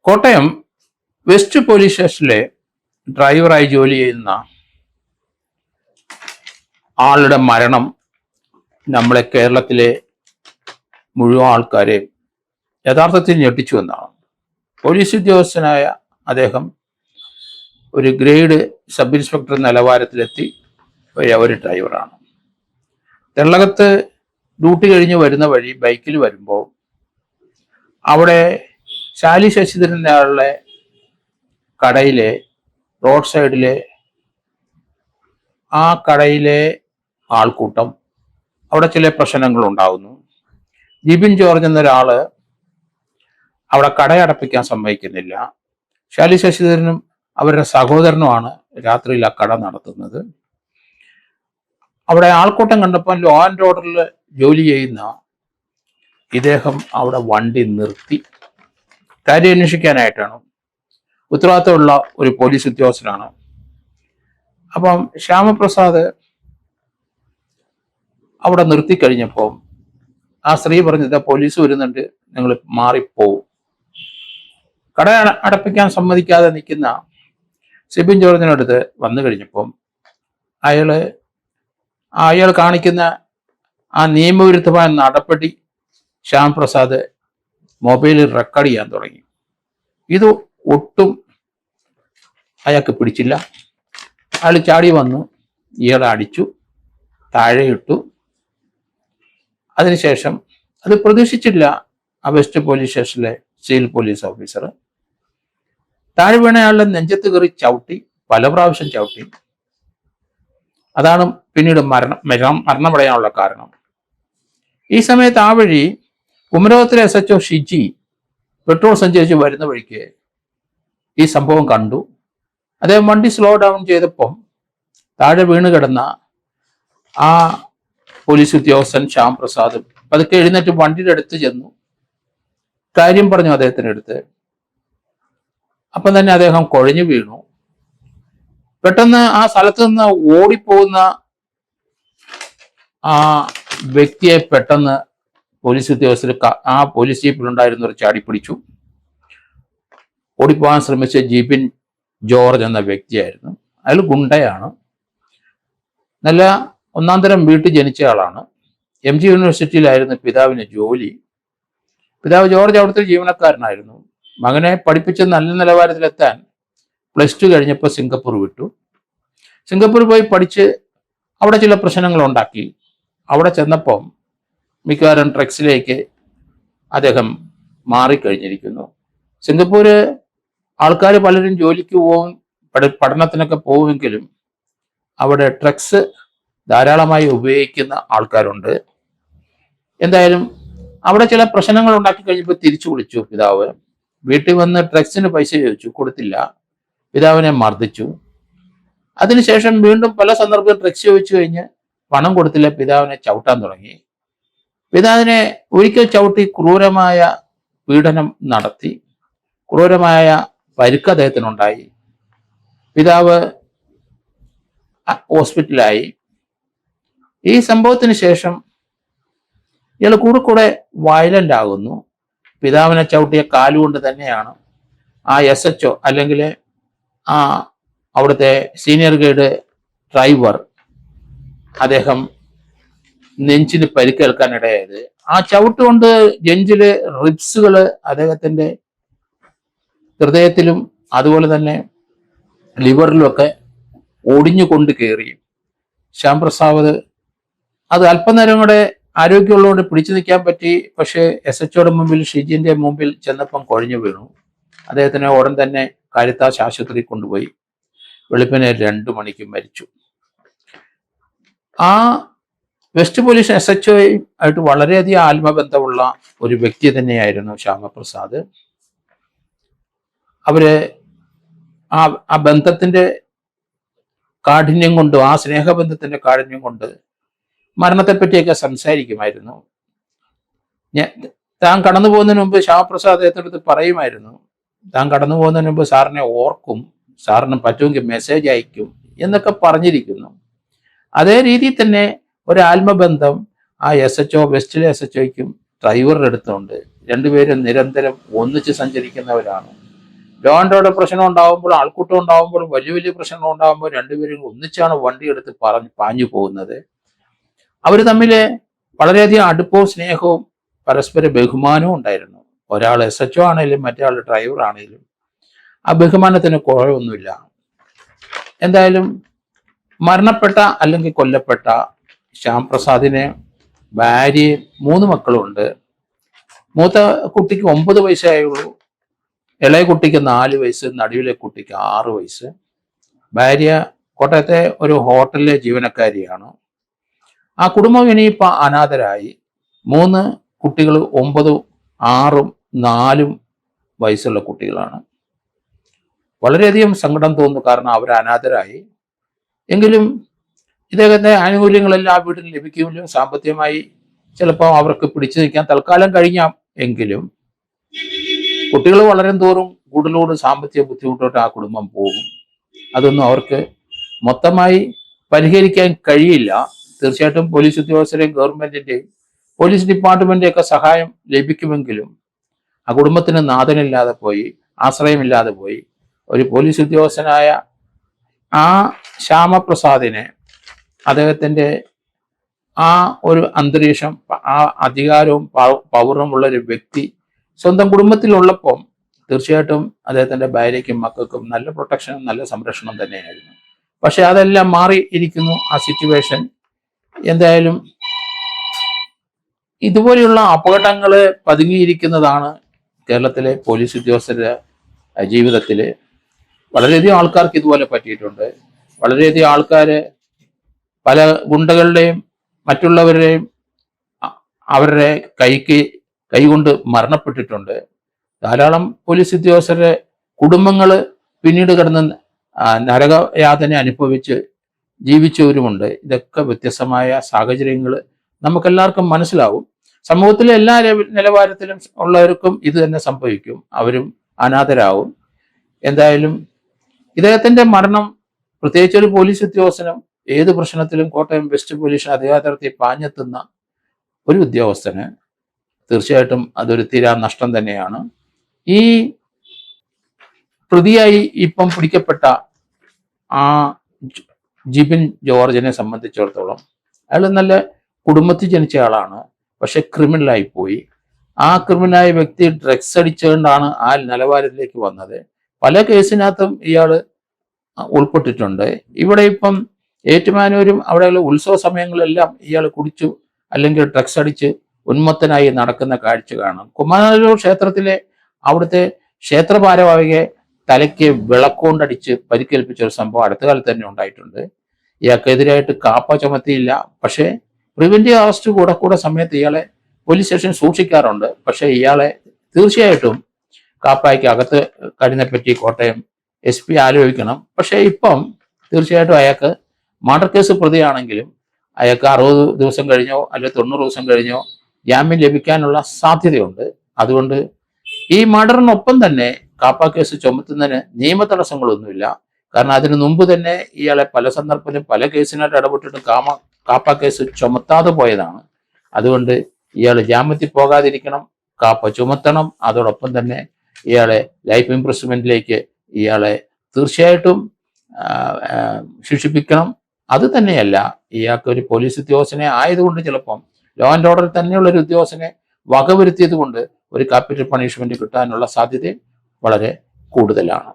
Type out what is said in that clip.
Kottayam west police സ്റ്റേഷനിലെ ഡ്രൈവറായി ജോലി ചെയ്യുന്ന ആളുടെ മരണം നമ്മളെ കേരളത്തിലെ മുഴുവൻ ആൾക്കാരെ യഥാർത്ഥത്തിൽ ഞെട്ടിച്ചു എന്നാണ്. പോലീസ് ഉദ്യോഗസ്ഥനായ അദ്ദേഹം ഒരു ഗ്രേഡ് സബ് ഇൻസ്പെക്ടർ നിലവാരത്തിലെത്തി ഒരു ഡ്രൈവറാണ്. തെള്ളകത്ത് ഡ്യൂട്ടി കഴിഞ്ഞ് വരുന്ന വഴി ബൈക്കിൽ വരുമ്പോൾ അവിടെ ശാലി ശശിധരൻ്റെ ആളുടെ കടയിലെ റോഡ് സൈഡിലെ ആ കടയിലെ ആൾക്കൂട്ടം അവിടെ ചില പ്രശ്നങ്ങൾ ഉണ്ടാകുന്നു. ജിബിൻ ജോർജ് എന്നൊരാള് അവിടെ കടയടപ്പിക്കാൻ സമ്മതിക്കുന്നില്ല. ശാലി ശശിധരനും അവരുടെ സഹോദരനുമാണ് രാത്രിയിൽ ആ കട നടത്തുന്നത്. അവിടെ ആൾക്കൂട്ടം കണ്ടപ്പോൾ ലോ ആൻഡ് ഓർഡറിൽ ജോലി ചെയ്യുന്ന ഇദ്ദേഹം അവിടെ വണ്ടി നിർത്തി. കാര്യം അന്വേഷിക്കാനായിട്ടാണ്. ഉത്തരവാദിത്തമുള്ള ഒരു പോലീസ് ഉദ്യോഗസ്ഥനാണ്. അപ്പം ശ്യാമപ്രസാദ് അവിടെ നിർത്തിക്കഴിഞ്ഞപ്പോൾ ആ സ്ത്രീ പറഞ്ഞത് പോലീസ് വരുന്നുണ്ട്, നിങ്ങൾ മാറിപ്പോവും. കട അടപ്പിക്കാൻ സമ്മതിക്കാതെ നിൽക്കുന്ന സിബിൻ ജോർജിനടുത്ത് വന്നു കഴിഞ്ഞപ്പം അയാൾ കാണിക്കുന്ന ആ നിയമവിരുദ്ധമായ നടപടി ശ്യാമപ്രസാദ് മൊബൈലിൽ റെക്കോർഡ് ചെയ്യാൻ തുടങ്ങി. ഇത് ഒട്ടും അയാൾക്ക് പിടിച്ചില്ല. അയാൾ ചാടി വന്നു, ഇയാളെ അടിച്ചു, താഴെയിട്ടു. അതിനുശേഷം അത് പ്രതീക്ഷിച്ചില്ല ആ വെസ്റ്റ് പോലീസ് സ്റ്റേഷനിലെ സിവിൽ പോലീസ് ഓഫീസർ. താഴെ വീണ അയാളുടെ നെഞ്ചത്ത് കയറി ചവിട്ടി, പല പ്രാവശ്യം ചവിട്ടി. അതാണ് പിന്നീട് മരണമടയാനുള്ള കാരണം. ഈ സമയത്ത് ആ വഴി കുമരകത്തിലെ SHO ഷിജി പെട്രോൾ സഞ്ചരിച്ച് വരുന്ന വഴിക്ക് ഈ സംഭവം കണ്ടു. അദ്ദേഹം വണ്ടി സ്ലോ ഡൗൺ ചെയ്തപ്പം താഴെ വീണ് കിടന്ന ആ പോലീസ് ഉദ്യോഗസ്ഥൻ ശ്യാമപ്രസാദ് പതുക്കെ എഴുന്നേറ്റ് വണ്ടിയുടെ അടുത്ത് ചെന്നു, കാര്യം പറഞ്ഞു അദ്ദേഹത്തിൻ്റെ അടുത്ത്. അപ്പം തന്നെ അദ്ദേഹം കുഴഞ്ഞു വീണു. പെട്ടെന്ന് ആ സ്ഥലത്ത് നിന്ന് ഓടിപ്പോകുന്ന ആ വ്യക്തിയെ പെട്ടെന്ന് പോലീസ് ഉദ്യോഗസ്ഥർ ആ പോലീസ് ജീപ്പിലുണ്ടായിരുന്നവർ ചാടിപ്പിടിച്ചു. ഓടിപ്പോകാൻ ശ്രമിച്ച ജിബിൻ ജോർജ് എന്ന വ്യക്തിയായിരുന്നു. അയാൾ ഗുണ്ടയാണ്. നല്ല ഒന്നാം തരം വീട്ടിൽ ജനിച്ച ആളാണ്. MG യൂണിവേഴ്സിറ്റിയിലായിരുന്നു പിതാവിന് ജോലി. പിതാവ് ജോർജ് അവിടുത്തെ ജീവനക്കാരനായിരുന്നു. മകനെ പഠിപ്പിച്ച് നല്ല നിലവാരത്തിലെത്താൻ +2 കഴിഞ്ഞപ്പോൾ സിംഗപ്പൂർ വിട്ടു. സിംഗപ്പൂർ പോയി പഠിച്ച് അവിടെ ചില പ്രശ്നങ്ങൾ ഉണ്ടാക്കി. അവിടെ ചെന്നപ്പം മിക്കവാറും ഡ്രഗ്സിലേക്ക് അദ്ദേഹം മാറിക്കഴിഞ്ഞിരിക്കുന്നു. സിംഗപ്പൂര് ആൾക്കാർ പലരും ജോലിക്ക് പോവും, പഠനത്തിനൊക്കെ പോവുമെങ്കിലും അവിടെ ഡ്രഗ്സ് ധാരാളമായി ഉപയോഗിക്കുന്ന ആൾക്കാരുണ്ട്. എന്തായാലും അവിടെ ചില പ്രശ്നങ്ങൾ ഉണ്ടാക്കി കഴിഞ്ഞപ്പോൾ തിരിച്ചു വിളിച്ചു പിതാവ്. വീട്ടിൽ വന്ന് ഡ്രഗ്സിന് പൈസ ചോദിച്ചു, കൊടുത്തില്ല. പിതാവിനെ മർദ്ദിച്ചു. അതിനുശേഷം വീണ്ടും പല സന്ദർഭത്തിൽ ഡ്രഗ്സ് ചോദിച്ചു കഴിഞ്ഞ് പണം കൊടുത്തില്ല, പിതാവിനെ ചവിട്ടാൻ തുടങ്ങി. പിതാവിനെ ഒരിക്കൽ ചവിട്ടി ക്രൂരമായ പീഡനം നടത്തി. ക്രൂരമായ പരിക്ക് അദ്ദേഹത്തിനുണ്ടായി. പിതാവ് ഹോസ്പിറ്റലായി. ഈ സംഭവത്തിന് ശേഷം ഇയാൾ കൂടെ വയലന്റ് ആകുന്നു. പിതാവിനെ ചവിട്ടിയ കാലുകൊണ്ട് തന്നെയാണ് ആ SHO അല്ലെങ്കിൽ ആ അവിടുത്തെ സീനിയർ ഗൈഡ് ഡ്രൈവർ അദ്ദേഹം നെഞ്ചിന് പരിക്കേൽക്കാനിടയായത്. ആ ചവിട്ട് കൊണ്ട് നെഞ്ചില് റിബ്സുകള് അദ്ദേഹത്തിന്റെ ഹൃദയത്തിലും അതുപോലെ തന്നെ ലിവറിലുമൊക്കെ ഒടിഞ്ഞുകൊണ്ട് കയറി. ശ്യാമപ്രസാദ് അത് അല്പനേരം കൂടെ ആരോഗ്യമുള്ളതുകൊണ്ട് പിടിച്ചു നിൽക്കാൻ പറ്റി. പക്ഷേ SHOയുടെ മുമ്പിൽ, ഷിജിന്റെ മുമ്പിൽ ചെന്നപ്പം കുഴഞ്ഞു വീണു. അദ്ദേഹത്തിനെ ഉടൻ തന്നെ കാരിത്താസ് ആശുപത്രി കൊണ്ടുപോയി. വെളുപ്പിനെ 2 മണിക്ക് മരിച്ചു. ആ വെസ്റ്റ് പോലീസ് SHO ആയിട്ട് വളരെയധികം ആത്മബന്ധമുള്ള ഒരു വ്യക്തി തന്നെയായിരുന്നു ശ്യാമപ്രസാദ്. അവര് ആ ബന്ധത്തിന്റെ കാഠിന്യം കൊണ്ടും ആ സ്നേഹബന്ധത്തിന്റെ കാഠിന്യം കൊണ്ട് മരണത്തെപ്പറ്റിയൊക്കെ സംസാരിക്കുമായിരുന്നു. താൻ കടന്നു പോകുന്നതിന് മുമ്പ് ശ്യാമപ്രസാദ് അദ്ദേഹത്തിനടുത്ത് പറയുമായിരുന്നു, താൻ കടന്നു പോകുന്നതിന് മുമ്പ് സാറിനെ ഓർക്കും, സാറിന് പറ്റുമെങ്കിൽ മെസ്സേജ് അയക്കും എന്നൊക്കെ പറഞ്ഞിരിക്കുന്നു. അതേ രീതിയിൽ തന്നെ ഒരു ആത്മബന്ധം ആ SHO വെസ്റ്റിലെ SHOയ്ക്കും ഡ്രൈവറുടെ അടുത്തുണ്ട്. രണ്ടുപേരും നിരന്തരം ഒന്നിച്ച് സഞ്ചരിക്കുന്നവരാണ്. ലോ ആൻഡ് ഓർഡർ പ്രശ്നം ഉണ്ടാകുമ്പോൾ, ആൾക്കൂട്ടം ഉണ്ടാകുമ്പോൾ, വലിയ വലിയ പ്രശ്നങ്ങൾ ഉണ്ടാകുമ്പോൾ രണ്ടുപേരും ഒന്നിച്ചാണ് വണ്ടി എടുത്ത് പാഞ്ഞു പോകുന്നത്. അവർ തമ്മിൽ വളരെയധികം അടുപ്പവും സ്നേഹവും പരസ്പര ബഹുമാനവും ഉണ്ടായിരുന്നു. ഒരാൾ SHO ആണെങ്കിലും മറ്റേ ഡ്രൈവർ ആണെങ്കിലും ആ ബഹുമാനത്തിന് കുറവൊന്നുമില്ല. എന്തായാലും മരണപ്പെട്ട അല്ലെങ്കിൽ കൊല്ലപ്പെട്ട ശ്യാം പ്രസാദിന് ഭാര്യയും 3 മക്കളുണ്ട്. മൂത്ത കുട്ടിക്ക് 9 വയസ്സായുള്ളൂ, ഇളയ കുട്ടിക്ക് 4 വയസ്സ്, നടുവിലെ കുട്ടിക്ക് 6 വയസ്സ്. ഭാര്യ കോട്ടയത്തെ ഒരു ഹോട്ടലിലെ ജീവനക്കാരിയാണ്. ആ കുടുംബം ഇനിയിപ്പോൾ അനാഥരായി. 3 കുട്ടികൾ 9, 6, 4 വയസ്സുള്ള കുട്ടികളാണ്. വളരെയധികം സങ്കടം തോന്നുന്നു, കാരണം അവർ അനാഥരായി. എങ്കിലും ഇദ്ദേഹത്തെ ആനുകൂല്യങ്ങളെല്ലാം ആ വീട്ടിൽ ലഭിക്കുമല്ലോ. സാമ്പത്തികമായി ചിലപ്പോൾ അവർക്ക് പിടിച്ചു നിൽക്കാൻ തൽക്കാലം കഴിഞ്ഞാം. എങ്കിലും കുട്ടികൾ വളരും തോറും കൂടുതലോട് സാമ്പത്തിക ബുദ്ധിമുട്ടോട്ട് ആ കുടുംബം പോകും. അതൊന്നും അവർക്ക് മൊത്തമായി പരിഹരിക്കാൻ കഴിയില്ല. തീർച്ചയായിട്ടും പോലീസ് ഉദ്യോഗസ്ഥരെയും ഗവൺമെന്റിന്റെയും പോലീസ് ഡിപ്പാർട്ട്മെന്റിന്റെ ഒക്കെ സഹായം ലഭിക്കുമെങ്കിലും ആ കുടുംബത്തിന് നാഥനില്ലാതെ പോയി, ആശ്രയമില്ലാതെ പോയി. ഒരു പോലീസ് ഉദ്യോഗസ്ഥനായ ആ ശ്യാമപ്രസാദിനെ, അദ്ദേഹത്തിൻ്റെ ആ ഒരു അന്തരീക്ഷം, ആ അധികാരവും പവറുമുള്ള ഒരു വ്യക്തി സ്വന്തം കുടുംബത്തിലുള്ളപ്പം തീർച്ചയായിട്ടും അദ്ദേഹത്തിൻ്റെ ഭാര്യയ്ക്കും മക്കൾക്കും നല്ല പ്രൊട്ടക്ഷനും നല്ല സംരക്ഷണം തന്നെയായിരുന്നു. പക്ഷെ അതെല്ലാം മാറി ഇരിക്കുന്നു ആ സിറ്റുവേഷൻ. എന്തായാലും ഇതുപോലെയുള്ള അപകടങ്ങൾ പതുങ്ങിയിരിക്കുന്നതാണ് കേരളത്തിലെ പോലീസ് ഉദ്യോഗസ്ഥരുടെ ജീവിതത്തിൽ. വളരെയധികം ആൾക്കാർക്ക് ഇതുപോലെ പറ്റിയിട്ടുണ്ട്. വളരെയധികം ആൾക്കാർ പല ഗുണ്ടകളുടെയും മറ്റുള്ളവരുടെയും അവരുടെ കൈകൊണ്ട് മരണപ്പെട്ടിട്ടുണ്ട്. ധാരാളം പോലീസ് ഉദ്യോഗസ്ഥരുടെ കുടുംബങ്ങൾ പിന്നീട് കിടന്ന് നരകയാതന അനുഭവിച്ച് ജീവിച്ചവരുമുണ്ട്. ഇതൊക്കെ വ്യത്യസ്തമായ സാഹചര്യങ്ങൾ നമുക്കെല്ലാവർക്കും മനസ്സിലാവും. സമൂഹത്തിലെ എല്ലാ നിലവാരത്തിലും ഉള്ളവർക്കും ഇത് തന്നെ സംഭവിക്കും. അവരും അനാഥരാകും. എന്തായാലും ഇദ്ദേഹത്തിന്റെ മരണം പ്രത്യേകിച്ച് ഒരു പോലീസ് ഉദ്യോഗസ്ഥനും ഏത് പ്രശ്നത്തിലും കോട്ടയം വെസ്റ്റ് പോലീസ് അധികാരത്തിൽ പാഞ്ഞെത്തുന്ന ഒരു ഉദ്യോഗസ്ഥന് തീർച്ചയായിട്ടും അതൊരു തീരാ നഷ്ടം തന്നെയാണ്. ഈ പ്രതിയായി ഇപ്പം പിടിക്കപ്പെട്ട ആ ജിബിൻ ജോർജിനെ സംബന്ധിച്ചിടത്തോളം അയാൾ നല്ല കുടുംബത്തിൽ ജനിച്ച ആളാണ്. പക്ഷെ ക്രിമിനലായി പോയി. ആ ക്രിമിനലായ വ്യക്തി ഡ്രഗ്സ് അടിച്ചുകൊണ്ടാണ് ആ നിലവാരത്തിലേക്ക് വന്നത്. പല കേസിനകത്തും ഇയാൾ ഉൾപ്പെട്ടിട്ടുണ്ട്. ഇവിടെ ഇപ്പം ഏറ്റുമാനൂരും അവിടെയുള്ള ഉത്സവ സമയങ്ങളിലെല്ലാം ഇയാൾ കുടിച്ചു അല്ലെങ്കിൽ ഡ്രഗ്സ് അടിച്ച് ഉന്മത്തനായി നടക്കുന്ന കാഴ്ച കാണാം. കുമാരനല്ലൂർ ക്ഷേത്രത്തിലെ അവിടുത്തെ ക്ഷേത്ര ഭാരവാഹിയെ തലയ്ക്ക് വിളക്കൊണ്ടടിച്ച് പരിക്കേൽപ്പിച്ച ഒരു സംഭവം അടുത്ത കാലത്ത് തന്നെ ഉണ്ടായിട്ടുണ്ട്. ഇയാൾക്കെതിരായിട്ട് കാപ്പ ചുമത്തിയില്ല. പക്ഷേ പ്രിവെന്റീവ് അറസ്റ്റ് കൂടെ സമയത്ത് ഇയാളെ പോലീസ് സ്റ്റേഷൻ സൂക്ഷിക്കാറുണ്ട്. പക്ഷേ ഇയാളെ തീർച്ചയായിട്ടും കാപ്പായ്ക്ക് അകത്ത് കഴിഞ്ഞെപ്പറ്റി കോട്ടയം SP ആലോചിക്കണം. പക്ഷേ ഇപ്പം തീർച്ചയായിട്ടും അയാൾക്ക് മർഡർ കേസ് പ്രതിയാണെങ്കിലും അയാൾക്ക് 60 ദിവസം കഴിഞ്ഞോ അല്ലെങ്കിൽ 90 ദിവസം കഴിഞ്ഞോ ജാമ്യം ലഭിക്കാനുള്ള സാധ്യതയുണ്ട്. അതുകൊണ്ട് ഈ മർഡറിനൊപ്പം തന്നെ കാപ്പ കേസ് ചുമത്തുന്നതിന് നിയമ തടസ്സങ്ങളൊന്നുമില്ല. കാരണം അതിനു മുമ്പ് തന്നെ ഇയാളെ പല സന്ദർഭത്തിലും പല കേസിനായിട്ട് ഇടപെട്ടിട്ടും കാപ്പ കേസ് ചുമത്താതെ പോയതാണ്. അതുകൊണ്ട് ഇയാൾ ജാമ്യത്തിൽ പോകാതിരിക്കണം, കാപ്പ ചുമത്തണം. അതോടൊപ്പം തന്നെ ഇയാളെ ലൈഫ് ഇംപ്രിസൺമെന്റിലേക്ക് ഇയാളെ തീർച്ചയായിട്ടും ശിക്ഷിപ്പിക്കണം. അത് തന്നെയല്ല, ഇയാൾക്ക് ഒരു പോലീസ് ഉദ്യോഗസ്ഥനെ ആയതുകൊണ്ട് ചിലപ്പം ലോ ആൻഡ് ഓർഡർ തന്നെയുള്ള ഒരു ഉദ്യോഗസ്ഥനെ വകവരുത്തിയത് കൊണ്ട് ഒരു ക്യാപിറ്റൽ പണിഷ്മെന്റ് കിട്ടാനുള്ള സാധ്യത വളരെ കൂടുതലാണ്.